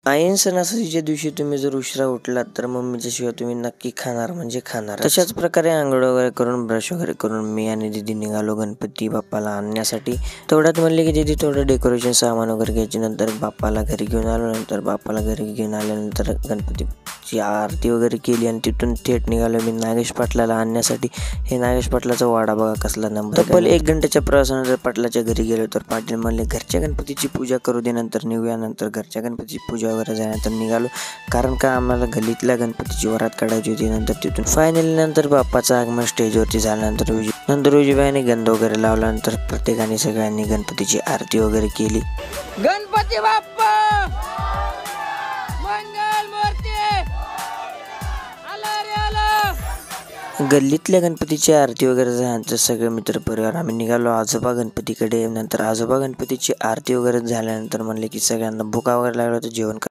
ऐन सणासुदीच्या दिवशी तुम्ही जर उशिरा उठलात तर मम्मीच्या शिवाय तुम्ही नक्की खाणार म्हणजे खाणार. तशाच प्रकारे आंघोळ वगैरे करून ब्रश वगैरे करून मी आणि दीदी निघालो गणपती बाप्पाला आणण्यासाठी. तेवढ्यात म्हणले की दीदी थोडं डेकोरेशन सामान वगैरे घ्यायचे. नंतर बाप्पाला घरी घेऊन आलो. नंतर बाप्पाला घरी घेऊन आल्यानंतर गणपतीची आरती वगैरे केली आणि तिथून थेट निघालो मी नागेश पाटलाला आणण्यासाठी. हे नागेश पाटलाचा वाडा बघा कसला नंबर. तब्बल 1 घंट्याच्या प्रवासानंतर पाटलाच्या घरी गेलो तर पाटील म्हणले घरच्या गणपतीची पूजा करू दे नंतर निघूया. नंतर घरच्या गणपतीची पूजा वगैरे झाल्यानंतर निघालो, कारण का आम्हाला गल्लीतल्या गणपतीची वरात काढायची होती. नंतर तिथून फायनली नंतर बाप्पाचं आगमन स्टेजवरती झाल्यानंतर उजव्याने गंध वगैरे लावल्यानंतर प्रत्येकाने सगळ्यांनी गणपतीची आरती वगैरे केली. गणपती बाप्पा मंगल मूर्ती आला रे आला. गल्लीतल्या गणपतीची आरती वगैरे झाल्यानंतर सगळे मित्र परिवार आम्ही निघालो आजोबा गणपतीकडे. नंतर आजोबा गणपतीची आरती वगैरे झाल्यानंतर म्हणले की सगळ्यांना भूक वगैरे लागलं होतं जेवण